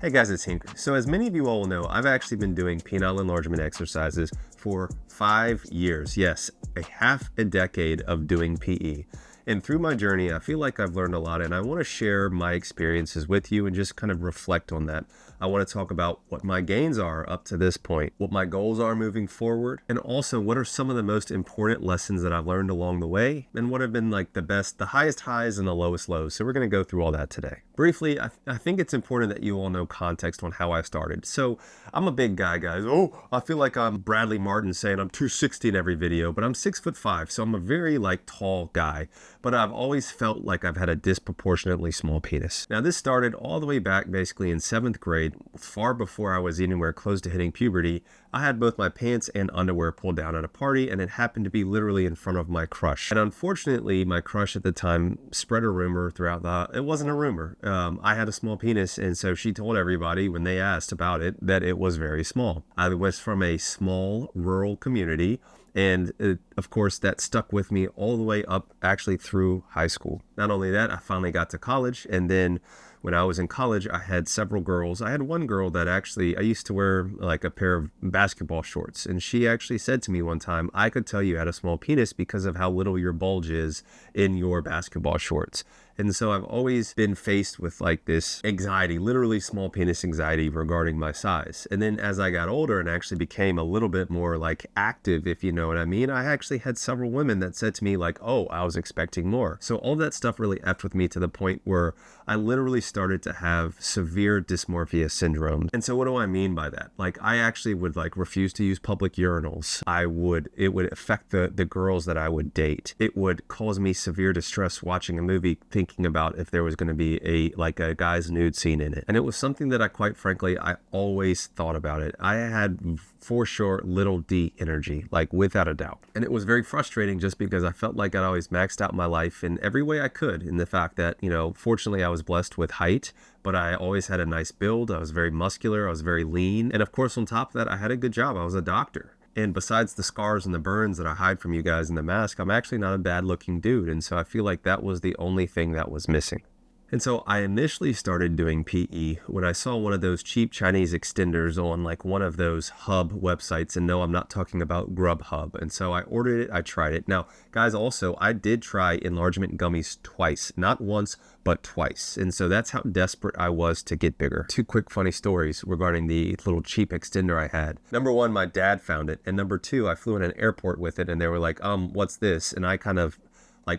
Hey guys, it's Hink. So as many of you all know, I've actually been doing penile enlargement exercises for 5 years. Yes, a half a decade of doing PE. And through my journey, I feel like I've learned a lot, and I want to share my experiences with you and just kind of reflect on that. I want to talk about what my gains are up to this point, what my goals are moving forward, and also what are some of the most important lessons that I've learned along the way, and what have been like the highest highs and the lowest lows. So we're going to go through all that today. Briefly, I think it's important that you all know context on how I started. So I'm a big guy, guys. Oh, I feel like I'm Bradley Martin saying I'm 260 in every video, but I'm 6'5", so I'm a very tall guy. But I've always felt like I've had a disproportionately small penis. Now this started all the way back basically in 7th grade, far before I was anywhere close to hitting puberty. I had both my pants and underwear pulled down at a party, and it happened to be literally in front of my crush. And unfortunately, my crush at the time spread a rumor throughout it wasn't a rumor. I had a small penis, and so she told everybody when they asked about it that it was very small. I was from a small rural community, and of course, that stuck with me all the way up actually through high school. Not only that, I finally got to college. And then when I was in college, I had several girls. I had one girl that actually, I used to wear like a pair of basketball shorts. And she actually said to me one time, I could tell you had a small penis because of how little your bulge is in your basketball shorts. And so I've always been faced with like this anxiety, literally small penis anxiety regarding my size. And then as I got older and actually became a little bit more like active, if you know what I mean, I actually had several women that said to me like, oh, I was expecting more. So all that stuff really effed with me to the point where I literally started to have severe dysmorphia syndrome. And so what do I mean by that? Like I actually would refuse to use public urinals. It would affect the girls that I would date. It would cause me severe distress watching a movie thinking about if there was going to be a guy's nude scene in it. And it was something that I always thought about it. I had for sure little D energy, without a doubt. And it was very frustrating just because I felt like I'd always maxed out my life in every way I could, in the fact that, fortunately I was blessed with height, but I always had a nice build. I was very muscular. I was very lean. And of course, on top of that, I had a good job. I was a doctor. And besides the scars and the burns that I hide from you guys in the mask, I'm actually not a bad looking dude. And so I feel like that was the only thing that was missing. And so I initially started doing PE when I saw one of those cheap Chinese extenders on one of those hub websites. And no, I'm not talking about Grubhub. And so I ordered it. I tried it. Now, guys, also, I did try enlargement gummies twice, not once, but twice. And so that's how desperate I was to get bigger. 2 quick funny stories regarding the little cheap extender I had. Number 1, my dad found it. And number 2, I flew in an airport with it and they were like, what's this? And I kind of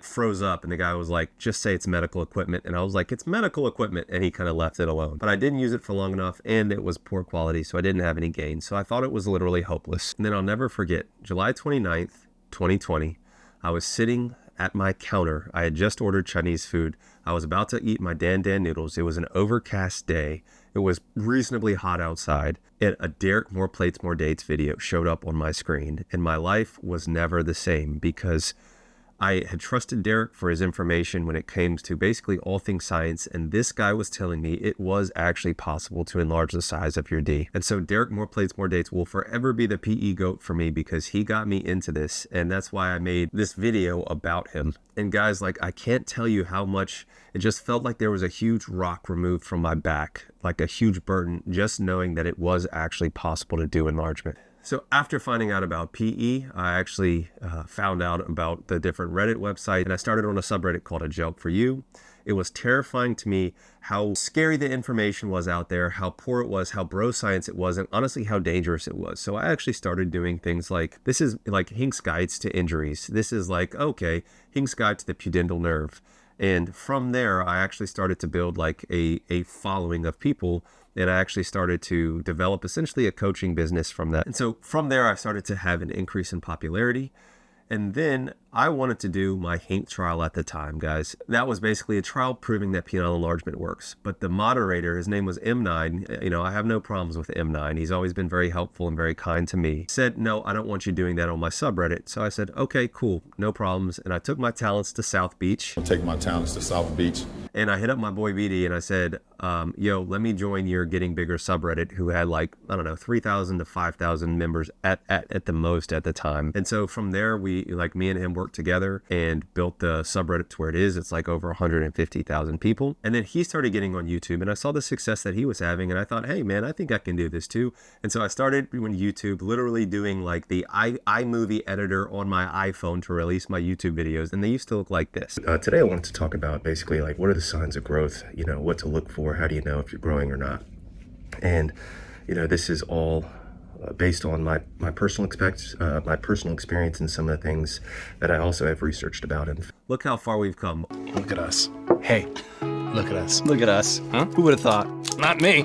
froze up, and the guy was like, just say it's medical equipment. And I was like, it's medical equipment. And he kind of left it alone. But I didn't use it for long enough, and it was poor quality, so I didn't have any gain. So I thought it was literally hopeless. And then I'll never forget, July 29th, 2020, I was sitting at my counter. I had just ordered Chinese food. I was about to eat my Dan Dan noodles. It was an overcast day. It was reasonably hot outside. And a Derek More Plates, More Dates video showed up on my screen. And my life was never the same because I had trusted Derek for his information when it came to basically all things science, and this guy was telling me it was actually possible to enlarge the size of your D. And so Derek More Plates, More Dates will forever be the PE GOAT for me because he got me into this, and that's why I made this video about him. And guys, I can't tell you how much it just felt like there was a huge rock removed from my back, like a huge burden, just knowing that it was actually possible to do enlargement. So after finding out about PE, I actually found out about the different Reddit websites, and I started on a subreddit called A Joke For You. It was terrifying to me how scary the information was out there, how poor it was, how bro science it was, and honestly how dangerous it was. So I actually started doing things like, this is like Hink's Guides to Injuries. This is okay, Hink's Guide to the Pudendal Nerve. And from there, I actually started to build a following of people, and I actually started to develop essentially a coaching business from that. And so from there, I started to have an increase in popularity. And then I wanted to do my Hink trial at the time, guys. That was basically a trial proving that penile enlargement works. But the moderator, his name was M9. I have no problems with M9. He's always been very helpful and very kind to me. Said, no, I don't want you doing that on my subreddit. So I said, okay, cool, no problems. And I took my talents to South Beach. And I hit up my boy BD and I said, yo, let me join your Getting Bigger subreddit, who had like, I don't know, 3,000 to 5,000 members at the most at the time. And so from there, me and him worked together and built the subreddit to where it is. It's like over 150,000 people. And then he started getting on YouTube, and I saw the success that he was having, and I thought, hey man, I think I can do this too. And so I started on YouTube, literally doing like the iMovie editor on my iPhone to release my YouTube videos, and they used to look like this. Today I wanted to talk about basically like what are the signs of growth, what to look for, how do you know if you're growing or not. And this is all based on my personal experience and some of the things that I also have researched about. And look how far we've come. Look at us. Hey, look at us. Look at us. Huh? Who would have thought? Not me.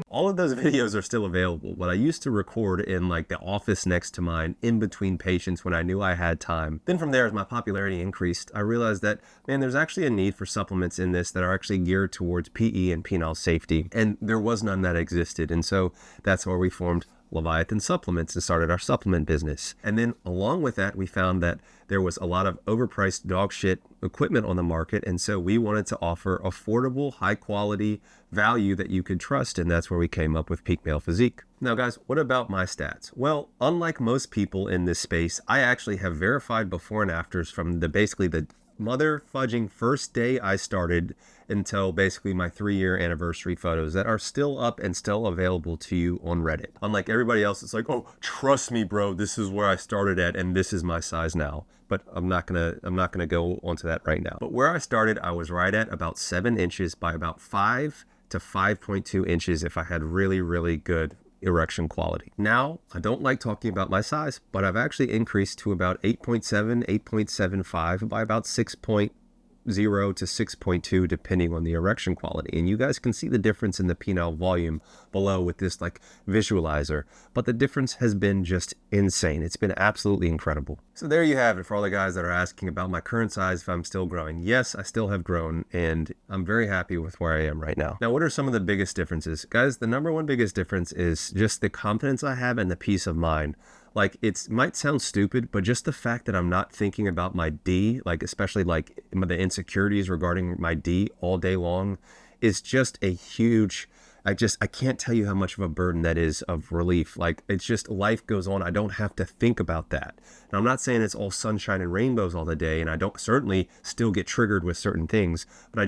All of those videos are still available, but I used to record in like the office next to mine in between patients when I knew I had time. Then from there, as my popularity increased, I realized that, man, there's actually a need for supplements in this that are actually geared towards PE and penile safety. And there was none that existed. And so that's where we formed Leviathan Supplements and started our supplement business. And then along with that, we found that there was a lot of overpriced dog shit equipment on the market. And so we wanted to offer affordable, high quality value that you could trust. And that's where we came up with Peak Male Physique. Now guys, what about my stats? Well, unlike most people in this space, I actually have verified before and afters from basically the mother fudging first day I started until basically my 3-year anniversary photos that are still up and still available to you on Reddit. Unlike everybody else, it's like, oh, trust me, bro, this is where I started at and this is my size now. But I'm not gonna go onto that right now. But where I started, I was right at about 7 inches by about 5 to 5.2 inches if I had really, really good erection quality. Now, I don't like talking about my size, but I've actually increased to about 8.7, 8.75 by about 6.0 to 6.2 depending on the erection quality. And you guys can see the difference in the penile volume below with this like visualizer, but the difference has been just insane. It's been absolutely incredible. So there you have it for all the guys that are asking about my current size, if I'm still growing. Yes, I still have grown, and I'm very happy with where I am right now. Now, what are some of the biggest differences? Guys, the number one biggest difference is just the confidence I have and the peace of mind. Like, it might sound stupid, but just the fact that I'm not thinking about my D, like especially like the insecurities regarding my D all day long, is just a huge, I can't tell you how much of a burden that is of relief. Like, it's just life goes on. I don't have to think about that. And I'm not saying it's all sunshine and rainbows all the day, and I don't certainly still get triggered with certain things, but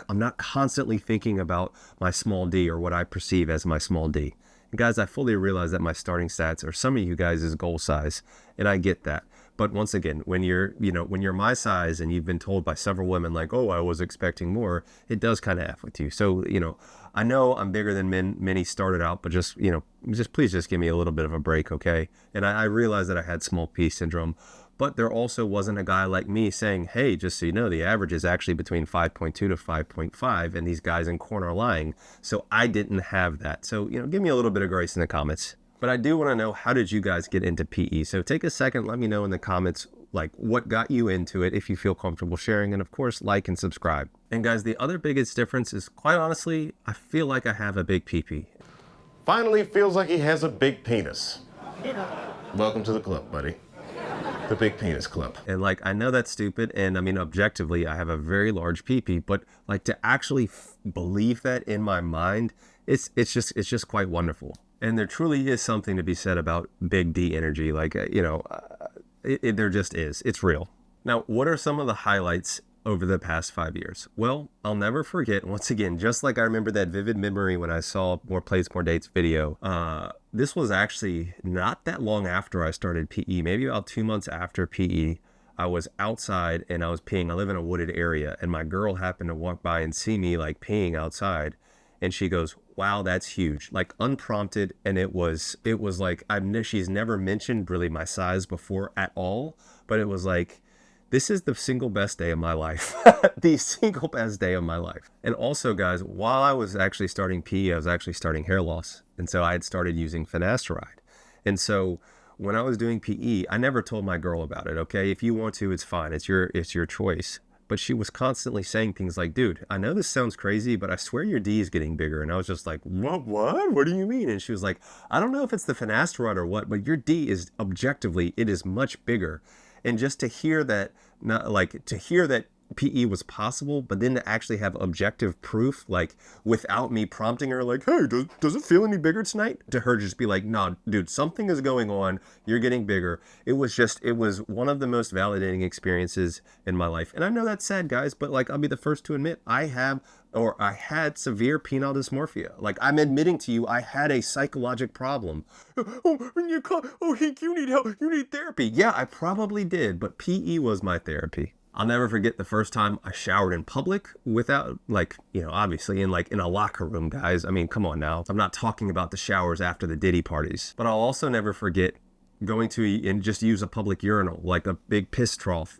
I'm not constantly thinking about my small D or what I perceive as my small D. Guys, I fully realize that my starting stats are some of you guys' goal size, and I get that. But once again, when you're my size and you've been told by several women like, oh, I was expecting more, it does kind of F with you. So, I know I'm bigger than many started out, but just please just give me a little bit of a break, okay? And I realized that I had small P syndrome, but there also wasn't a guy like me saying, hey, just so you know, the average is actually between 5.2 to 5.5, and these guys in corner are lying. So I didn't have that. So, give me a little bit of grace in the comments. But I do want to know, how did you guys get into PE? So take a second, let me know in the comments, like what got you into it, if you feel comfortable sharing, and of course, like and subscribe. And guys, the other biggest difference is, quite honestly, I feel like I have a big PP. Finally feels like he has a big penis. Welcome to the club, buddy. The Big Penis Club. And like, I know that's stupid, and I mean, objectively, I have a very large PP, but like to actually believe that in my mind, it's just quite wonderful. And there truly is something to be said about big D energy. Like, there just is. It's real. Now, what are some of the highlights over the past 5 years? Well, I'll never forget, once again, just like I remember that vivid memory when I saw More Plays, More Dates video, this was actually not that long after I started PE, maybe about 2 months after PE. I was outside and I was peeing. I live in a wooded area, and my girl happened to walk by and see me like peeing outside, and she goes, wow, that's huge, like unprompted. And it was like, she's never mentioned really my size before at all, but it was like, this is the single best day of my life. The single best day of my life. And also, guys, while I was actually starting PE, I was actually starting hair loss. And so I had started using finasteride. And so when I was doing PE, I never told my girl about it, okay? If you want to, it's fine. It's your choice. But she was constantly saying things like, dude, I know this sounds crazy, but I swear your D is getting bigger. And I was just like, what? What do you mean? And she was like, I don't know if it's the finasteride or what, but your D is objectively, it is much bigger. And just to hear that, PE was possible, but then to actually have objective proof, like without me prompting her, like, hey, does it feel any bigger tonight? To her just be like, nah, dude, something is going on. You're getting bigger. It was one of the most validating experiences in my life. And I know that's sad, guys, but like, I'll be the first to admit I had severe penile dysmorphia. Like, I'm admitting to you, I had a psychological problem. Hink, you need help. You need therapy. Yeah, I probably did, but PE was my therapy. I'll never forget the first time I showered in public without, like, obviously in a locker room, guys. I mean, come on now. I'm not talking about the showers after the Diddy parties. But I'll also never forget going to and just use a public urinal, like a big piss trough,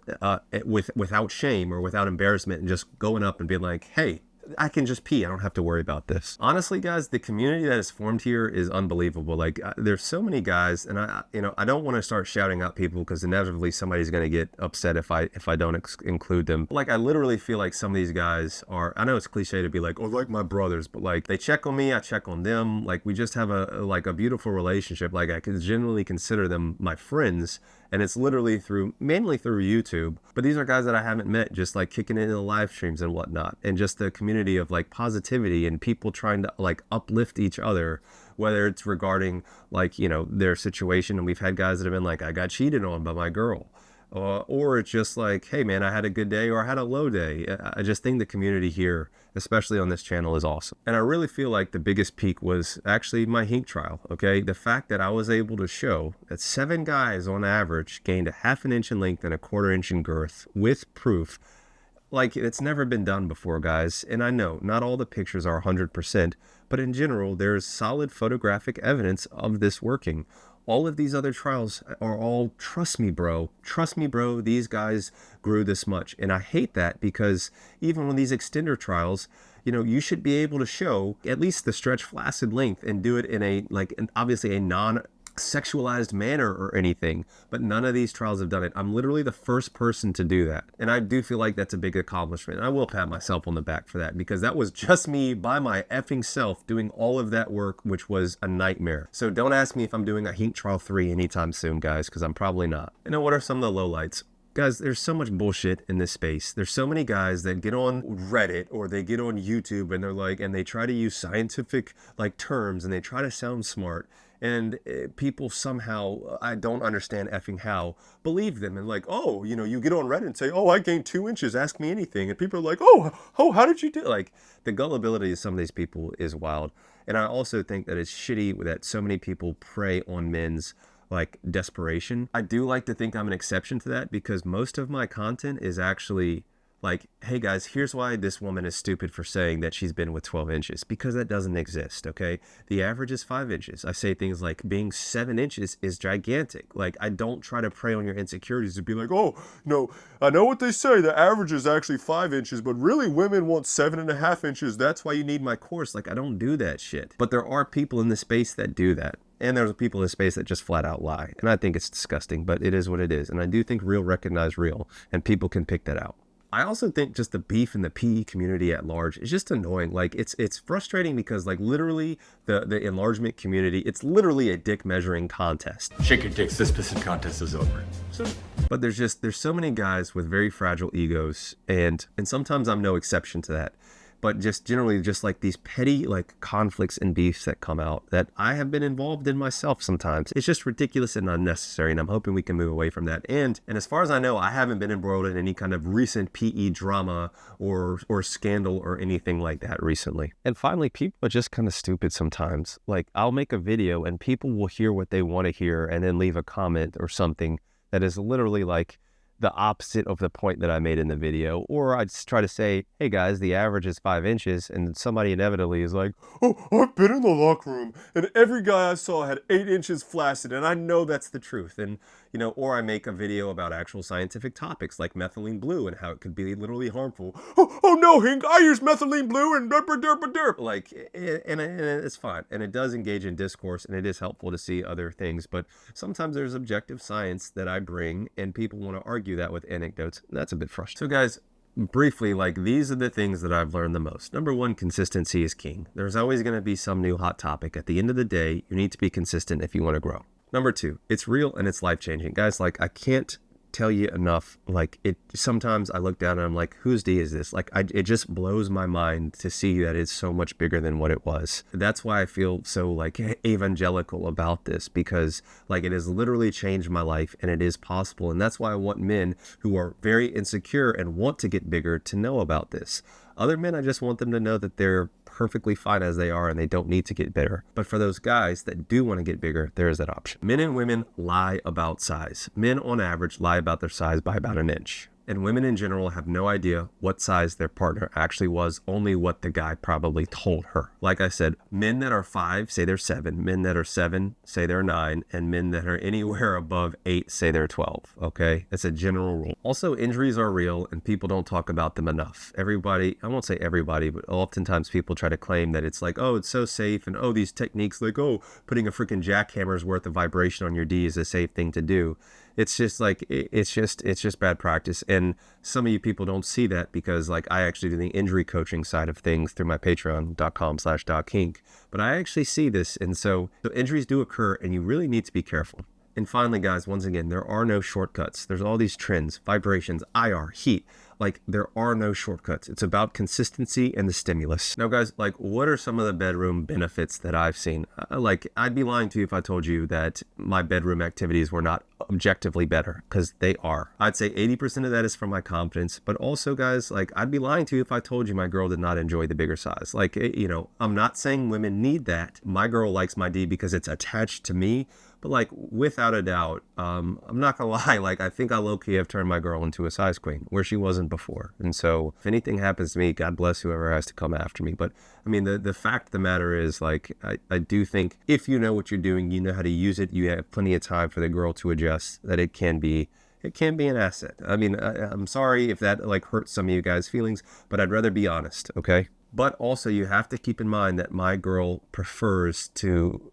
without shame or without embarrassment, and just going up and being like, hey, I can just pee. I don't have to worry about this. Honestly, guys, the community that is formed here is unbelievable. Like, there's so many guys, and I don't want to start shouting out people because inevitably somebody's going to get upset if I don't include them. Like, I literally feel like some of these guys are, I know it's cliche to be like, oh, like my brothers, but like they check on me, I check on them. Like, we just have a beautiful relationship. Like, I can genuinely consider them my friends. And it's literally mainly through YouTube. But these are guys that I haven't met, just like kicking it in the live streams and whatnot. And just the community of like positivity and people trying to like uplift each other, whether it's regarding like, their situation. And we've had guys that have been like, I got cheated on by my girl. Or it's just like, hey man, I had a good day or I had a low day. I just think the community here, especially on this channel, is awesome. And I really feel like the biggest peak was actually my Hink trial, okay? The fact that I was able to show that 7 guys on average gained a 1/2 inch in length and a 1/4 inch in girth with proof. Like, it's never been done before, guys. And I know not all the pictures are 100%, but in general, there's solid photographic evidence of this working. All of these other trials are all, trust me, bro, these guys grew this much. And I hate that because even on these extender trials, you should be able to show at least the stretch flaccid length and do it in obviously a non-sexualized manner or anything, but none of these trials have done it. I'm literally the first person to do that. And I do feel like that's a big accomplishment. I will pat myself on the back for that because that was just me by my effing self doing all of that work, which was a nightmare. So don't ask me if I'm doing a Hink trial 3 anytime soon, guys, because I'm probably not. What are some of the lowlights? Guys, there's so much bullshit in this space. There's so many guys that get on Reddit or they get on YouTube and they're like, and they try to use scientific like terms and they try to sound smart. And people somehow, I don't understand effing how, believe them and like, oh, you get on Reddit and say, oh, I gained 2 inches, ask me anything. And people are like, oh, how did you do it? Like, the gullibility of some of these people is wild. And I also think that it's shitty that so many people prey on men's like desperation. I do like to think I'm an exception to that because most of my content is actually like, hey guys, here's why this woman is stupid for saying that she's been with 12 inches, because that doesn't exist, okay? The average is 5 inches. I say things like being 7 inches is gigantic. Like, I don't try to prey on your insecurities to be like, oh, no, I know what they say, the average is actually 5 inches, but really women want 7.5 inches. That's why you need my course. Like, I don't do that shit. But there are people in the space that do that. And there's people in the space that just flat out lie. And I think it's disgusting, but it is what it is. And I do think real recognize real, and people can pick that out. I also think just the beef in the PE community at large is just annoying. Like, it's frustrating because like literally the enlargement community, it's literally a dick measuring contest. Shake your dicks, this pissing contest is over. But there's so many guys with very fragile egos, and sometimes I'm no exception to that. But just generally just like these petty like conflicts and beefs that come out that I have been involved in myself sometimes. It's just ridiculous and unnecessary, and I'm hoping we can move away from that. And as far as I know, I haven't been embroiled in any kind of recent PE drama or scandal or anything like that recently. And finally, people are just kind of stupid sometimes. Like, I'll make a video and people will hear what they want to hear and then leave a comment or something that is literally like the opposite of the point that I made in the video. Or I just try to say, hey guys, the average is 5 inches, and somebody inevitably is like, oh, I've been in the locker room and every guy I saw had 8 inches flaccid, and I know that's the truth. And or I make a video about actual scientific topics like methylene blue and how it could be literally harmful. Oh no, Hink, I use methylene blue and derp. Like, and it's fine. And it does engage in discourse, and it is helpful to see other things. But sometimes there's objective science that I bring, and people want to argue that with anecdotes. And that's a bit frustrating. So guys, briefly, like, these are the things that I've learned the most. Number one, consistency is king. There's always going to be some new hot topic. At the end of the day, you need to be consistent if you want to grow. Number two, it's real and it's life-changing. Guys, like, I can't tell you enough. Like, it sometimes I look down and I'm like, whose D is this? Like, it just blows my mind to see that it's so much bigger than what it was. That's why I feel so like evangelical about this, because like it has literally changed my life, and it is possible. And that's why I want men who are very insecure and want to get bigger to know about this. Other men, I just want them to know that they're perfectly fine as they are and they don't need to get bigger. But for those guys that do want to get bigger, there is that option. Men and women lie about size. Men on average lie about their size by about an inch. And women in general have no idea what size their partner actually was, only what the guy probably told her. Like I said, men that are 5 say they're 7, men that are 7 say they're 9, and men that are anywhere above 8 say they're 12, okay? That's a general rule. Also, injuries are real and people don't talk about them enough. Everybody, I won't say everybody, but oftentimes people try to claim that it's like, oh, it's so safe, and oh, these techniques, like, oh, putting a freaking jackhammer's worth of vibration on your D is a safe thing to do. It's just like, it's just bad practice. And some of you people don't see that because like I actually do the injury coaching side of things through my patreon.com/Hink, but I actually see this. And so injuries do occur and you really need to be careful. And finally, guys, once again, there are no shortcuts. There's all these trends, vibrations, IR, heat. Like, there are no shortcuts. It's about consistency and the stimulus. Now, guys, like, what are some of the bedroom benefits that I've seen? Like, I'd be lying to you if I told you that my bedroom activities were not objectively better, because they are. I'd say 80% of that is from my confidence. But also, guys, like, I'd be lying to you if I told you my girl did not enjoy the bigger size. Like, you know, I'm not saying women need that. My girl likes my D because it's attached to me. But like, without a doubt, I'm not gonna lie, like, I think I low-key have turned my girl into a size queen where she wasn't before. And so if anything happens to me, God bless whoever has to come after me. But I mean, the fact of the matter is, like, I do think if you know what you're doing, you know how to use it, you have plenty of time for the girl to adjust, that it can be an asset. I mean, I'm sorry if that like hurts some of you guys' feelings, but I'd rather be honest, okay? But also you have to keep in mind that my girl prefers to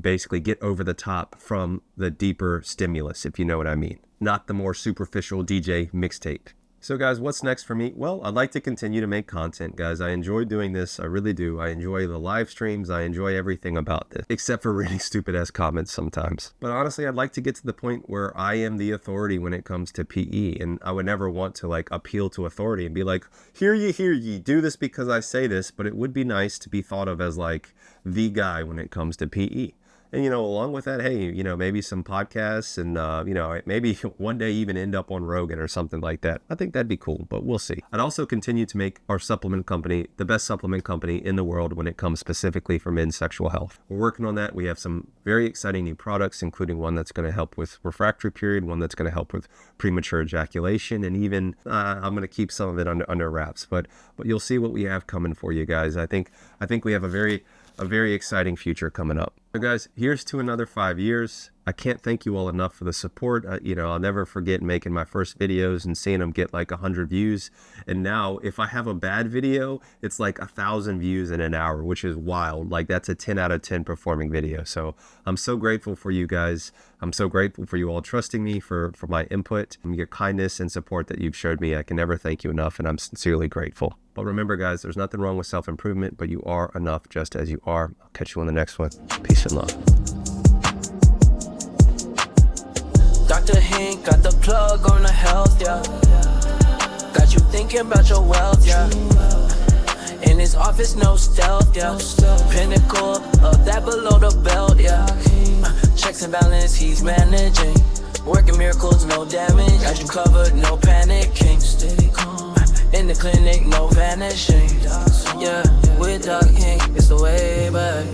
basically get over the top from the deeper stimulus, if you know what I mean, not the more superficial DJ mixtape. So guys, what's next for me? Well, I'd like to continue to make content, guys. I enjoy doing this. I really do. I enjoy the live streams. I enjoy everything about this, except for really stupid ass comments sometimes. But honestly, I'd like to get to the point where I am the authority when it comes to PE. And I would never want to like appeal to authority and be like, hear ye, do this because I say this. But it would be nice to be thought of as like the guy when it comes to PE. And, you know, along with that, hey, you know, maybe some podcasts and, you know, maybe one day even end up on Rogan or something like that. I think that'd be cool, but we'll see. I'd also continue to make our supplement company the best supplement company in the world when it comes specifically for men's sexual health. We're working on that. We have some very exciting new products, including one that's going to help with refractory period, one that's going to help with premature ejaculation, and even I'm going to keep some of it under wraps. But you'll see what we have coming for you guys. I think we have a very exciting future coming up. So guys, here's to another 5 years. I can't thank you all enough for the support. You know, I'll never forget making my first videos and seeing them get like 100 views. And now if I have a bad video, it's like 1,000 views in an hour, which is wild. Like, that's a 10 out of 10 performing video. So I'm so grateful for you guys. I'm so grateful for you all trusting me, for my input, and your kindness and support that you've showed me. I can never thank you enough, and I'm sincerely grateful. But remember, guys, there's nothing wrong with self-improvement, but you are enough just as you are. I'll catch you on the next one. Peace and love. Dr. Hink got the plug on the health, yeah. Got you thinking about your wealth, yeah. In his office, no stealth, yeah. Pinnacle of that below the belt, yeah. Checks and balance, he's managing. Working miracles, no damage. Got you covered, no panicking. Steady calm. In the clinic, no vanishing. Yeah, with Doc Hink, it's the way back.